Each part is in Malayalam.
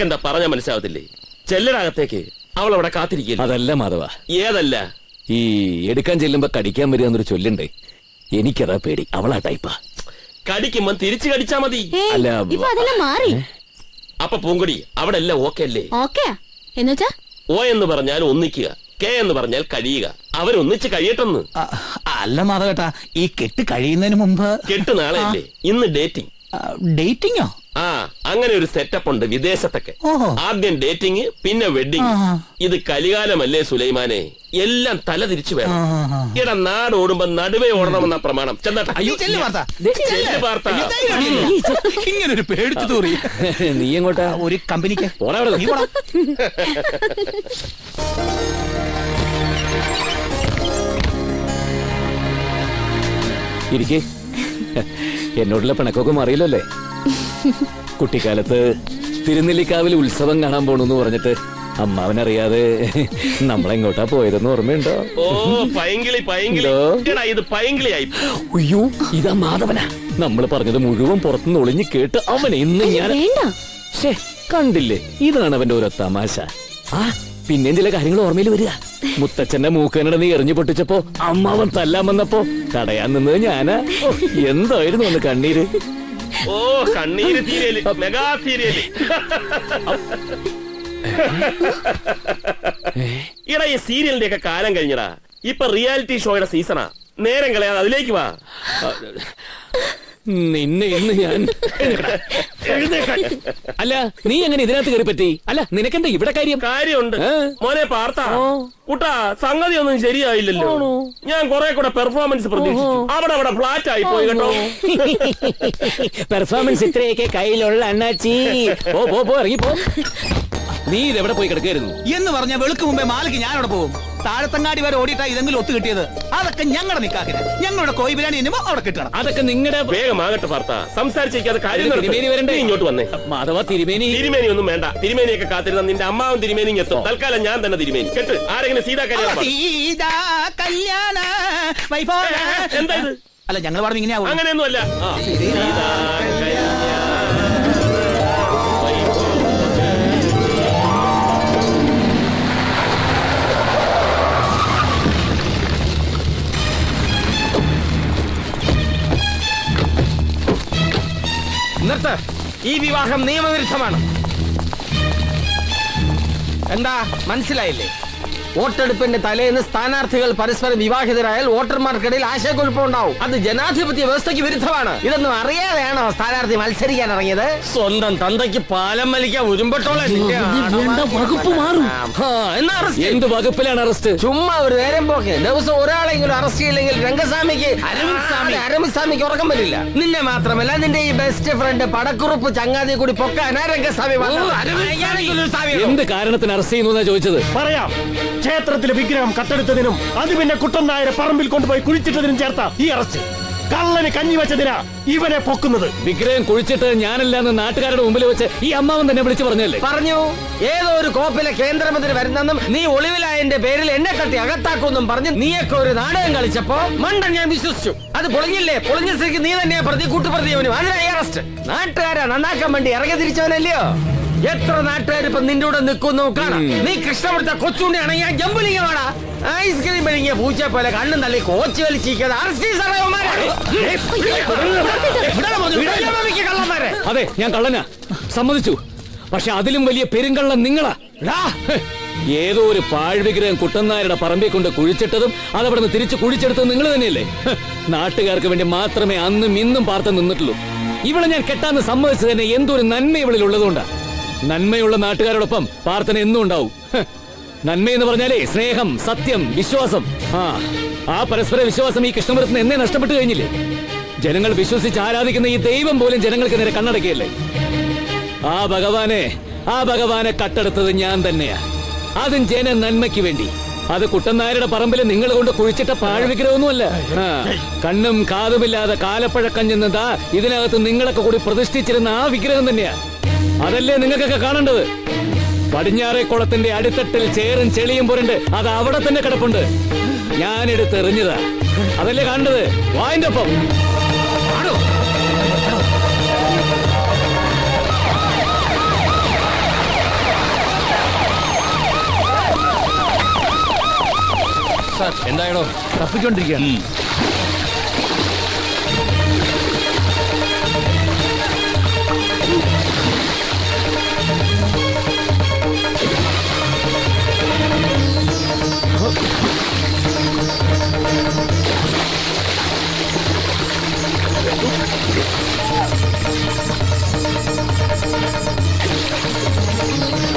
നിനക്കെന്താ പറഞ്ഞാ മനസ്സിലാവത്തില്ലേ? ചെല്ലടകത്തേക്ക്, അവൾ അവിടെ കാത്തിരിക്കില്ല. അതല്ല മാധവ. ഏതല്ല? ഈ എടുക്കാൻ ചെല്ലുമ്പോ കടിക്കാൻ വരിക എന്നൊരു ചൊല്ലുണ്ട്. എനിക്കതാ പേടി. അവളാ ടൈപ്പാ. കടിക്കുമ്പോ തിരിച്ചു കടിച്ചാ മതി. അല്ല മാറി. അപ്പൊ പൂങ്കൊടി അവിടെ എല്ലാം ഓക്കെ അല്ലേ? ഓക്കെ എന്നുവെച്ചാ ഓ എന്ന് പറഞ്ഞാൽ ഒന്നിക്കുക, കെ എന്ന് പറഞ്ഞാൽ കഴിയുക. അവരൊന്നിച്ച് കഴിയട്ടെന്ന്. അല്ല മാധവേട്ടാ, ഈ കെട്ട് കഴിയുന്നതിന് മുമ്പ്. കെട്ട് നാളെ അല്ലേ? ഇന്ന് ഡേറ്റിംഗ്. ഡേറ്റിംഗോ? അങ്ങനെ ഒരു സെറ്റപ്പ് ഉണ്ട് വിദേശത്തൊക്കെ. ആദ്യം ഡേറ്റിംഗ്, പിന്നെ വെഡിങ്. ഇത് കലികാലമല്ലേ സുലൈമാനെ? എല്ലാം തല തിരിച്ചു വേണം. ഇട നാട് ഓടുമ്പോ നടുവേ ഓടണമെന്ന പ്രമാണം. ഇങ്ങനൊരു പേടിച്ചു തൂറി. നീ എങ്ങോട്ടാ? ഒരു കമ്പനിക്ക്. ഇരിക്കേ. എന്നോടുള്ള പിണക്കൊക്കെ മാറിയല്ലോ അല്ലേ? കുട്ടിക്കാലത്ത് തിരുനെല്ലിക്കാവിൽ ഉത്സവം കാണാൻ പോണെന്ന് പറഞ്ഞിട്ട് അമ്മാവനറിയാതെ നമ്മളെങ്ങോട്ടാ പോയതെന്ന് ഓർമ്മയുണ്ടോ? ഓ പൈങ്കിളി ഇത് പൈങ്കിളിയായി. അയ്യോ ഇതാ മാധവനാ. നമ്മൾ പറഞ്ഞത് മുഴുവൻ പുറത്തുനിന്ന് ഒളിഞ്ഞു കേട്ട് അവനെ ഇന്ന് ഞാൻ കണ്ടില്ലേ? ഇതാണ് അവന്റെ ഓരോ തമാശ. പിന്നെയും ചില കാര്യങ്ങൾ ഓർമ്മയിൽ വരിക. മുത്തച്ഛന്റെ മൂക്കനട നീ എറിഞ്ഞു പൊട്ടിച്ചപ്പോ അമ്മാവൻ തല്ലാൻ വന്നപ്പോ തടയാൻ നിന്നത് ഞാനാ. എന്തായിരുന്നു ഒന്ന് കണ്ണീര്. ഓ കണ്ണീര് സീരിയല്, മെഗാ സീരിയല്. ഇടാ ഈ സീരിയലിന്റെ ഒക്കെ കാലം കഴിഞ്ഞടാ. ഇപ്പൊ റിയാലിറ്റി ഷോയുടെ സീസണാ. നേരം കളയാതെ അതിലേക്ക് വാ. നിന്നെ ഇന്ന് ഞാൻ അല്ല നീ എങ്ങനെ ഇതിനകത്ത് കയറി പറ്റി? അല്ല നിനക്കെന്താ ഇവിടെ കാര്യമുണ്ട് മോനെ പാർത്താ കുട്ടാ. സംഗതി ഒന്നും ശരിയായില്ലല്ലോ. ഞാൻ കുറെ കൂടെ പെർഫോമൻസ് പ്രതീക്ഷിച്ചു. അവിടെ ഫ്ലാറ്റ് ആയി പോയി കേട്ടോ. പെർഫോമൻസ് ഇത്രയൊക്കെ കയ്യിലുള്ള അണ്ണാച്ചി. പോ ഇറങ്ങിപ്പോ. നീ ഇതെവിടെ പോയി കിടക്കായിരുന്നു എന്ന് പറഞ്ഞ വെളുക്ക് മുമ്പേ മാലിക്ക് ഞാനവിടെ പോകും. താഴത്തങ്ങാടി വരെ ഓടിയിട്ടാ ഇതെങ്കിലും ഒത്തു കിട്ടിയത്. അതൊക്കെ ഞങ്ങളുടെ നിക്കാക്കിന്, ഞങ്ങളുടെ കോഴി ബിരിയാണി അവിടെ കിട്ടണം. അതൊക്കെ നിങ്ങളുടെ വേഗമാകട്ടെ ഭർത്താ. സംസാരിച്ചേക്കാതെ കാര്യം വരണ്ടേ? ഇങ്ങോട്ട് വന്നേ. മാധവ തിരുമേനി ഒന്നും വേണ്ട. തിരുമേനിയൊക്കെ കാത്തിരുന്ന നിന്റെ അമ്മാവും തിരുമേനി എത്തും. തൽക്കാലം ഞാൻ തന്നെ തിരുമേനി. കേട്ട് ആരെങ്കിലും സീതാ കല്യാണ എന്താ ഇത്? അല്ല ഞങ്ങൾ പറഞ്ഞു ഇങ്ങനെ അങ്ങനെയൊന്നും അല്ല. നിർത്ത്. ഈ വിവാഹം നിയമവിരുദ്ധമാണ്. എന്താ മനസ്സിലായില്ലേ? വോട്ടെടുപ്പിന്റെ തലേന്ന് സ്ഥാനാർത്ഥികൾ പരസ്പരം വിവാഹിതരായാൽ വോട്ടർമാർക്കിടയിൽ ആശയക്കുഴപ്പമുണ്ടാവും. അത് ജനാധിപത്യ വ്യവസ്ഥയ്ക്ക് വിരുദ്ധമാണ്. ഇതൊന്നും അറിയാതെയാണോ സ്ഥാനാർത്ഥി മത്സരിക്കാൻ ഇറങ്ങിയത്? സ്വന്തം തന്തയ്ക്ക് പാലം വലിക്കാൻ ഉരുമ്പട്ടോളം. എന്ത് വകുപ്പിലാണ് അറസ്റ്റ്? ചുമ്മാ ഒരു നേരം പോക്ക്. ദിവസം ഒരാളെങ്കിലും അറസ്റ്റ് ചെയ്യില്ലെങ്കിൽ രംഗസ്വാമിക്ക് അരവിന്ദ്സ്വാമിക്ക് ഉറക്കം വരില്ല. നിന്നെ മാത്രമല്ല നിന്റെ ഈ ബെസ്റ്റ് ഫ്രണ്ട് പടക്കുറുപ്പ് ചങ്ങാതി കൂടി പൊക്കാനാ രംഗസ്വാമി. എന്ത് കാരണത്തിന് അറസ്റ്റ് ചെയ്യുന്നു ചോദിച്ചത്? പറയാം. ക്ഷേത്രത്തിലെ വിഗ്രഹം കട്ടെടുത്തതിനും അത് പിന്നെ കുട്ടൻ നായരെ പറമ്പിൽ കൊണ്ടുപോയി കുഴിച്ചിട്ടതിനും ചേർത്ത ഈ അറസ്റ്റ്. കള്ളന് കഞ്ഞി വെച്ചതിനാ ഇവനെ പൊക്കുന്നത്. വിഗ്രഹം കുഴിച്ചിട്ട് ഞാനല്ലാന്ന് നാട്ടുകാരുടെ മുമ്പിൽ വെച്ച് ഈ അമ്മാവൻ തന്നെ വിളിച്ചു പറഞ്ഞല്ലേ? പറഞ്ഞു. ഏതോ ഒരു കോപ്പിലെ കേന്ദ്രമന്ത്രി വരുന്നെന്നും നീ ഒളിവിലായതിന്റെ പേരിൽ എന്നെ തട്ടി അകത്താക്കുമെന്നും പറഞ്ഞ് നീയൊക്കെ ഒരു നാടകം കളിച്ചപ്പോ മണ്ടൻ ഞാൻ വിശ്വസിച്ചു. അത് പൊളിഞ്ഞില്ലേ? പൊളിഞ്ഞ സ്ഥിതിക്ക് നീ തന്നെ പ്രതി കൂട്ടുപ്രതിയവനും അതിനായി അറസ്റ്റ്. നാട്ടുകാരെ നന്നാക്കാൻ വേണ്ടി ഇറങ്ങി തിരിച്ചവനല്ലയോ? എത്ര നാട്ടുകാരിപ്പൊ നിന്റെ കൂടെ നിൽക്കുന്നു കാണാം. നീ കൃഷ്ണപുരത്തെ കൊച്ചുണ്ടിയാണ് ഞാൻ ജമ്പുലിംഗമാടാ. ഐസ്ക്രീം മെഴുകിയ പൂച്ച പോലെ കണ്ണും തള്ളി കോച്ച് വലിച്ചിരിക്കാതെ കള്ളന്മാരെ. അതെ ഞാൻ കള്ളനാ, സമ്മതിച്ചു. പക്ഷെ അതിലും വലിയ പെരുങ്കള്ളം നിങ്ങളാ. ഏതോ ഒരു പാഴ്വിഗ്രഹം കുട്ടനായരുടെ പറമ്പിൽ കൊണ്ട് കുഴിച്ചിട്ടതും അതവിടുന്ന് തിരിച്ചു കുഴിച്ചെടുത്തത് നിങ്ങൾ തന്നെയല്ലേ? നാട്ടുകാർക്ക് വേണ്ടി മാത്രമേ അന്നും ഇന്നും പാർത്ത് നിന്നിട്ടുള്ളൂ. ഇവളെ ഞാൻ കെട്ടാന്ന് സമ്മതിച്ചു തന്നെ എന്തൊരു നന്മ ഇവളിൽ ഉള്ളതുകൊണ്ടാ. നന്മയുള്ള നാട്ടുകാരോടൊപ്പം പ്രാർത്ഥന എന്നും ഉണ്ടാവും. നന്മയെന്ന് പറഞ്ഞാലേ സ്നേഹം, സത്യം, വിശ്വാസം. ആ പരസ്പര വിശ്വാസം ഈ കൃഷ്ണപുരത്തിന് എന്നെ നഷ്ടപ്പെട്ടു കഴിഞ്ഞില്ലേ? ജനങ്ങൾ വിശ്വസിച്ച് ആരാധിക്കുന്ന ഈ ദൈവം പോലും ജനങ്ങൾക്ക് നേരെ കണ്ണടക്കിയല്ലേ? ആ ഭഗവാനെ കട്ടെടുത്തത് ഞാൻ തന്നെയാ. അതും ജന നന്മയ്ക്ക് വേണ്ടി. അത് കുട്ടനായരുടെ പറമ്പിൽ നിങ്ങൾ കൊണ്ട് കുഴിച്ചിട്ട പാഴ്വിഗ്രഹമൊന്നുമല്ല. കണ്ണും കാതുമില്ലാതെ കാലപ്പഴക്കഞ്ഞെന്നതാ ഇതിനകത്ത് നിങ്ങളൊക്കെ കൂടി പ്രതിഷ്ഠിച്ചിരുന്ന ആ വിഗ്രഹം തന്നെയാ. അതല്ലേ നിങ്ങൾക്കൊക്കെ കാണേണ്ടത്? പടിഞ്ഞാറേക്കുളത്തിന്റെ അടിത്തട്ടിൽ ചേറും ചെളിയും പുരണ്ട് അത് അവിടെ തന്നെ കിടപ്പുണ്ട്. ഞാനെടുത്തെറിഞ്ഞതാ. അതല്ലേ കാണേണ്ടത്? വായിന്റെ ഒപ്പം സാർ എന്തായാലോ തപ്പിക്കൊണ്ടിരിക്കുകയാണ്.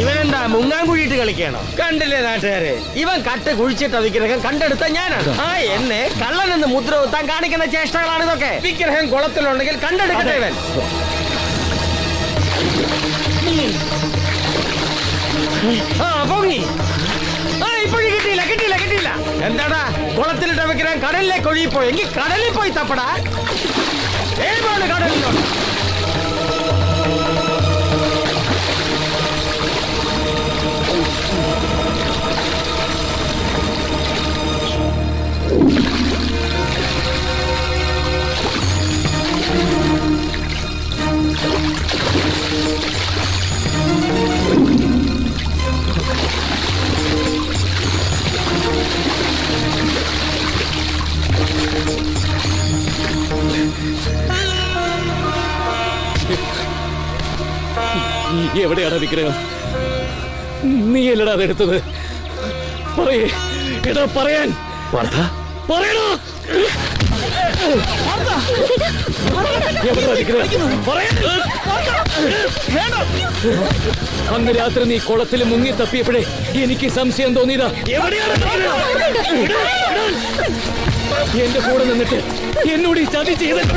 ഇവനെന്താ മുങ്ങാൻകുഴിയിട്ട് കളിക്കാണോ? കണ്ടില്ലേ നാട്ടുകാരെ, ഇവൻ കട്ട് കുഴിച്ചിട്ട വിഗ്രഹം കണ്ടെടുത്ത ഞാനാണ്. എന്നെ കള്ളനെന്ന് മുദ്ര കുത്താൻ കാണിക്കുന്ന ചേഷ്ടകളാണ് ഇതൊക്കെ. വിഗ്രഹം കുളത്തിലുണ്ടെങ്കിൽ കണ്ടെടുക്കട്ടെ ഇവൻ. പൊങ്ങി. ഇപ്പോഴും കിട്ടിയില്ല. എന്താടാ കുളത്തിലിട്ട വിഗ്രഹം കടലിലേക്ക് ഒഴുകിപ്പോയി? എങ്കിൽ കടലിൽ പോയി തപ്പടാ. ഏതാണ് കടലിലോട്ട്? എവിടെയാണ് വിഗ്രഹം? നീയല്ലടാ അതെടുത്തത്. പറയേ എടാ, പറയാൻ പറയണോ? അന്ന് രാത്രി നീ കുളത്തിൽ മുങ്ങി തപ്പിയപ്പോഴേ എനിക്ക് സംശയം തോന്നിയതാ. എന്റെ കൂടെ നിന്നിട്ട് എന്നോട് ഈ ചതി ചെയ്തിട്ടാ.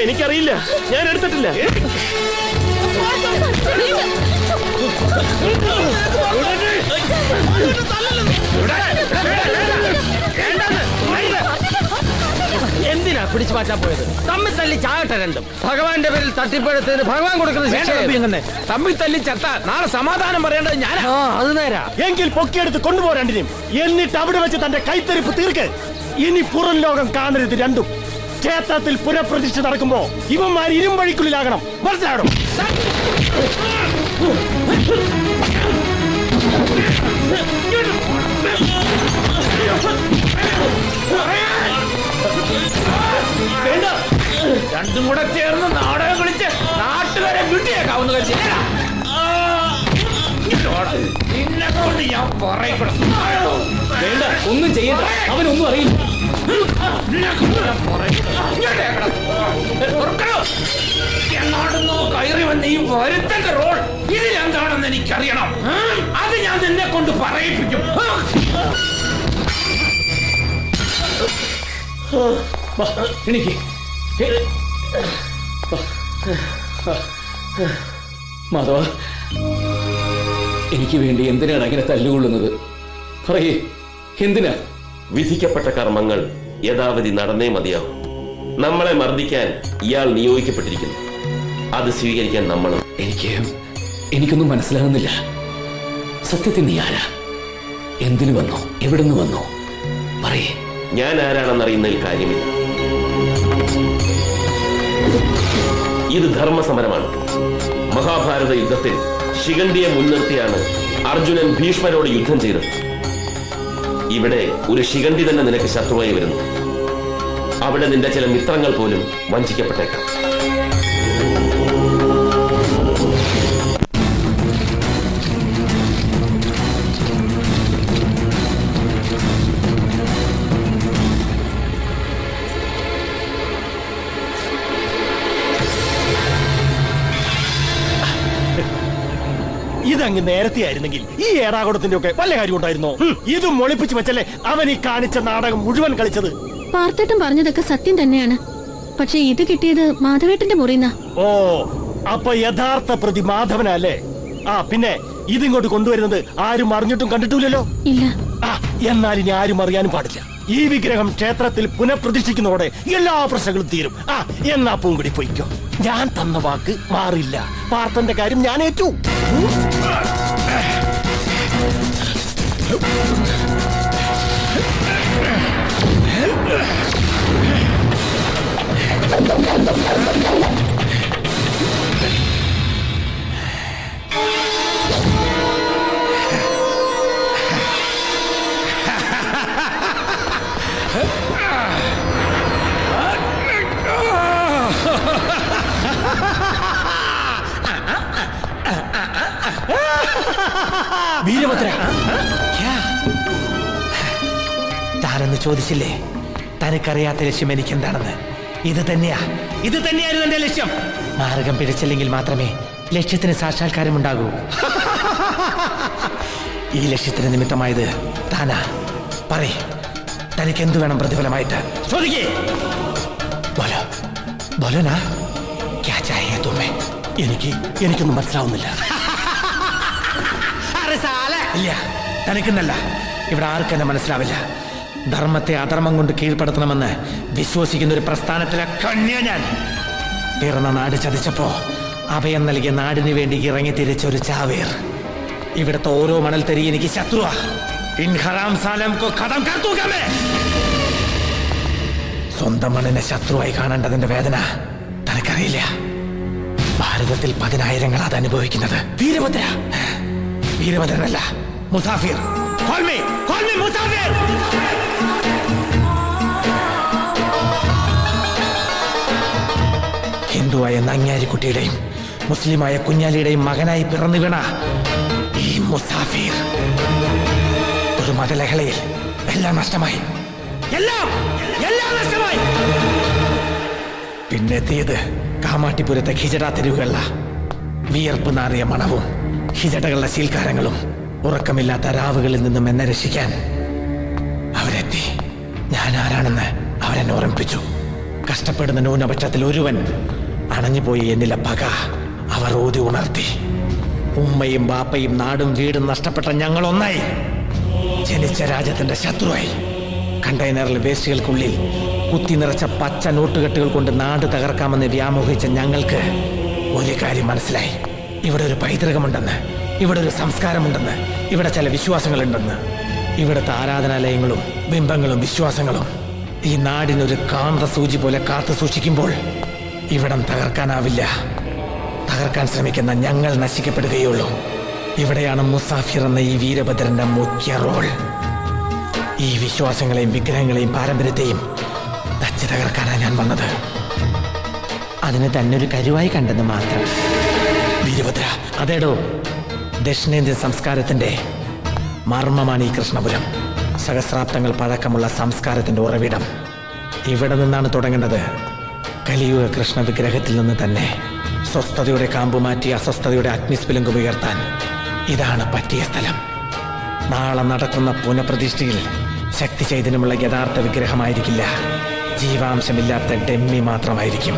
എനിക്കറിയില്ല, ഞാൻ എടുത്തിട്ടില്ല. എന്തിനാ പിടിച്ചു മാറ്റാൻ പോയത്? തമ്മിൽ തല്ലി ചാകട്ടെ രണ്ടും. ഭഗവാന്റെ പേരിൽ തട്ടിപ്പഴത്തിന് ഭഗവാൻ കൊടുക്കുന്ന ശിക്ഷ. തമ്മിൽ തല്ലി ചത്ത നാളെ സമാധാനം പറയേണ്ടത് ഞാൻ. അത് നേരാ. എങ്കിൽ പൊക്കിയെടുത്ത് കൊണ്ടുപോരാണ്ടിനും, എന്നിട്ട് അവിടെ വെച്ച് തന്റെ കൈത്തരിപ്പ് തീർക്ക്. ഇനി പുറം ലോകം കാണരുത് രണ്ടും. ക്ഷേത്രത്തിൽ പുനഃപ്രതിഷ്ഠ നടക്കുമ്പോ ഇവന്മാർ ഇരുമ്പഴിക്കുള്ളിലാകണം. മനസ്സിലാകണം. രണ്ടും കൂടെ ചേർന്ന് നാടകം കളിച്ച് നാട്ടുകാരെ വീട്ടിലേക്കാവുന്ന കളിച്ച് നിന്നെ കൊണ്ട് ഞാൻ പറയപ്പെടും. വേണ്ട, ഒന്നും ചെയ്യണ്ട. അവനൊന്നും അറിയില്ല. എന്നാടുന്നോ കയറി വന്ന ഈ വരുത്തന്റെ റോൾ ഇതിലെന്താണെന്ന് എനിക്കറിയണം. അത് ഞാൻ നിന്നെ കൊണ്ട് പറയിപ്പിക്കും. എനിക്ക് മാധവ, എനിക്ക് വേണ്ടി എന്തിനാണ് അങ്ങനെ തല്ലുകൊള്ളുന്നത്? പറയേ, എന്തിനാ? വിധിക്കപ്പെട്ട കർമ്മങ്ങൾ യഥാവധി നടന്നേ മതിയാവും. നമ്മളെ മർദ്ദിക്കാൻ ഇയാൾ നിയോഗിക്കപ്പെട്ടിരിക്കുന്നു. അത് സ്വീകരിക്കാൻ നമ്മളും. എനിക്കൊന്നും മനസ്സിലാകുന്നില്ല. സത്യത്തിൽ നീ ആരാ? എന്തിനു വന്നോ? എവിടുന്ന് വന്നോ? പറയേ. ഞാൻ ആരാണെന്നറിയുന്നതിൽ കാര്യമില്ല. ഇത് ധർമ്മസമരമാണ്. മഹാഭാരത യുദ്ധത്തിൽ ശിഖണ്ഡിയെ മുൻനിർത്തിയാണ് അർജുനൻ ഭീഷ്മരോട് യുദ്ധം ചെയ്തത്. ഇവിടെ ഒരു ശിഖണ്ഡി തന്നെ നിനക്ക് ശത്രുവായി വരുന്നു. അവിടെ നിന്റെ ചില മിത്രങ്ങൾ പോലും വഞ്ചിക്കപ്പെട്ടേക്കാം. ഇതങ്ങ് നേരത്തെ ആയിരുന്നെങ്കിൽ ഈ ഏടാകുടത്തിന്റെ ഒക്കെ വല്ല കാര്യം ഉണ്ടായിരുന്നോ? ഇത് മൊളിപ്പിച്ച് വെച്ചല്ലേ അവൻ ഈ കാണിച്ച നാടകം മുഴുവൻ കളിച്ചത്. പാർത്തേട്ടൻ പറഞ്ഞതൊക്കെ സത്യം തന്നെയാണ്. പക്ഷെ ഇത് കിട്ടിയത് മാധവേട്ടന്റെ മുറിന്നാ. ഓ, അപ്പൊ യഥാർത്ഥ പ്രതി മാധവനല്ലേ? പിന്നെ ഇതിങ്ങോട്ട് കൊണ്ടുവരുന്നത് ആരും അറിഞ്ഞിട്ടും കണ്ടിട്ടില്ലല്ലോ. ഇല്ല. എന്നാൽ ഇനി ആരും അറിയാനും പാടില്ല. ഈ വിഗ്രഹം ക്ഷേത്രത്തിൽ പുനഃപ്രതിഷ്ഠിക്കുന്നതോടെ എല്ലാ പ്രശ്നങ്ങളും തീരും. എന്നാ പൂങ്കുടി പൊയ്ക്കോ. ഞാൻ തന്ന വാക്ക് മാറില്ല. പാർത്തന്റെ കാര്യം ഞാൻ ഏറ്റു. വീരഭദ്ര, താനെന്ന് ചോദിച്ചില്ലേ? തനിക്കറിയാത്ത ലക്ഷ്യം എനിക്ക് എന്താണെന്ന്. ഇത് തന്നെയായിരുന്നു എന്റെ ലക്ഷ്യം. മാർഗം പിടിച്ചില്ലെങ്കിൽ മാത്രമേ ലക്ഷ്യത്തിന് സാക്ഷാത്കാരം ഉണ്ടാകൂ. ഈ ലക്ഷ്യത്തിന് നിമിത്തമായത് താനാ. പറയ്, തനിക്ക് എന്തു വേണം പ്രതിഫലമായിട്ട്? ചോദിക്കേ. ബോലോനാ ക്യാ ചാഹിയേ തുമേ? എനിക്കൊന്നും മനസ്സിലാവുന്നില്ല. ഇല്ല, തനിക്കെന്നല്ല, ഇവിടെ ആർക്കെന്നെ മനസ്സിലാവില്ല. ധർമ്മത്തെ അധർമ്മം കൊണ്ട് കീഴ്പ്പെടുത്തണമെന്ന് വിശ്വസിക്കുന്ന ഒരു പ്രസ്ഥാനത്തിലെ കന്യ ഞാൻ. പിറന്ന നാട് ചതിച്ചപ്പോ അഭയം നൽകിയ നാടിന് വേണ്ടി ഇറങ്ങി തിരിച്ച ഒരു ചാവേർ. ഇവിടുത്തെ ഓരോ മണൽ തരി എനിക്ക് ശത്രുവാ. ഇൻ ഹറാം സാലം കോ ഖതം കർ ദൂംഗാ മൈ. സ്വന്തം മണ്ണിനെ ശത്രുവായി കാണേണ്ടതിന്റെ വേദന തനിക്കറിയില്ല. ഭാരതത്തിൽ 10,000 അത് അനുഭവിക്കുന്നത്. വീരഭദ്രനല്ല, മുസാഫിർ. Call me Musafir. ഹിന്ദുവായ നങ്ങ്യാരിക്കുട്ടിയുടെയും മുസ്ലിമായ കുഞ്ഞാലിയുടെയും മകനായി പിറന്നു വീണ ഈ മുസാഫിർ ഒരു മതലഹളയിൽ എല്ലാം നഷ്ടമായി. എല്ലാം നഷ്ടമായി. പിന്നെത്തിയത് കാമാട്ടിപുരത്തെ ഹിജട തെരുവുകള. വിയർപ്പ് നാറിയ മണവും ഹിജടകളുടെ ശീൽക്കാരങ്ങളും. ഉറക്കമില്ലാത്ത രാവുകളിൽ നിന്നും എന്നെ രക്ഷിക്കാൻ അവരെത്തി. ഞാൻ ആരാണെന്ന് അവരെന്നെ ഓർമ്മിപ്പിച്ചു. കഷ്ടപ്പെടുന്ന ന്യൂനപക്ഷത്തിൽ ഒരുവൻ അണഞ്ഞുപോയി എന്നിലെ പക അവർ ഊതി ഉണർത്തി. ഉമ്മയും ബാപ്പയും നാടും വീടും നഷ്ടപ്പെട്ട ഞങ്ങൾ ഒന്നായി. ജനിച്ച രാജ്യത്തിന്റെ ശത്രുവായി. കണ്ടെയ്നറിൽ വേസ്റ്റുകൾക്കുള്ളിൽ കുത്തി നിറച്ച പച്ച നോട്ടുകെട്ടുകൾ കൊണ്ട് നാട് തകർക്കാമെന്ന് വ്യാമോഹിച്ച ഞങ്ങൾക്ക് ഒരു കാര്യം മനസ്സിലായി. ഇവിടെ ഒരു പൈതൃകമുണ്ടെന്ന്, ഇവിടെ ഒരു സംസ്കാരമുണ്ടെന്ന്, ഇവിടെ ചില വിശ്വാസങ്ങളുണ്ടെന്ന്. ഇവിടുത്തെ ആരാധനാലയങ്ങളും ബിംബങ്ങളും വിശ്വാസങ്ങളും ഈ നാടിനൊരു കാന്ത സൂചി പോലെ കാത്തു സൂക്ഷിക്കുമ്പോൾ ഇവിടം തകർക്കാനാവില്ല. തകർക്കാൻ ശ്രമിക്കുന്ന ഞങ്ങൾ നശിക്കപ്പെടുകയുള്ളൂ. ഇവിടെയാണ് മുസാഫിർ എന്ന ഈ വീരഭദ്രന്റെ മുഖ്യ റോൾ. ഈ വിശ്വാസങ്ങളെയും വിഗ്രഹങ്ങളെയും പാരമ്പര്യത്തെയും തച്ച് തകർക്കാനാണ് ഞാൻ വന്നത്. അതിന് തന്നെ ഒരു കരുവായി കണ്ടെന്ന് മാത്രം. വീരഭദ്ര, അതേടോ, ദക്ഷിണേന്ത്യൻ സംസ്കാരത്തിന്റെ മർമ്മമാണ് ഈ കൃഷ്ണപുരം. സഹസ്രാബ്ദങ്ങൾ പഴക്കമുള്ള സംസ്കാരത്തിന്റെ ഉറവിടം ഇവിടെ നിന്നാണ് തുടങ്ങേണ്ടത്. കലിയുഗ കൃഷ്ണ വിഗ്രഹത്തിൽ നിന്ന് തന്നെ. സ്വസ്ഥതയുടെ കാമ്പുമാറ്റി അസ്വസ്ഥതയുടെ അഗ്നിസ്ഫുലിംഗം ഉയർത്താൻ ഇതാണ് പറ്റിയ സ്ഥലം. നാളെ നടക്കുന്ന പുനഃപ്രതിഷ്ഠയിൽ ശക്തി ചൈതന്യമുള്ള യഥാർത്ഥ വിഗ്രഹമായിരിക്കില്ല, ജീവാംശമില്ലാത്ത ഡെമ്മി മാത്രമായിരിക്കും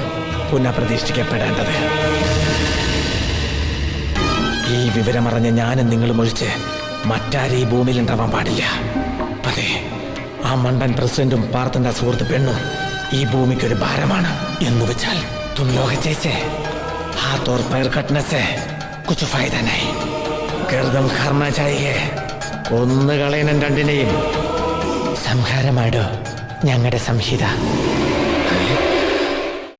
പുനഃപ്രതിഷ്ഠിക്കപ്പെടേണ്ടത്. ഈ വിവരമറിഞ്ഞ ഞാനും നിങ്ങളും ഒഴിച്ച് മറ്റാരും ഈ ഭൂമിയിൽ ഉണ്ടാവാൻ പാടില്ല. അതെ, ആ മണ്ടൻ പ്രസിഡന്റും പാർത്തന്റെ സുഹൃത്ത് പെണ്ണും ഈ ഭൂമിക്കൊരു ഭാരമാണ്. എന്ന് വെച്ചാൽ തും ലോക ജൈസെ हाथ और पैर कटने से कुछ फायदा नहीं. गर्दन करना चाहिए. കൊന്നുകളയണം രണ്ടിനെയും. സംഹാരമാടോ ഞങ്ങളുടെ സംഹിത.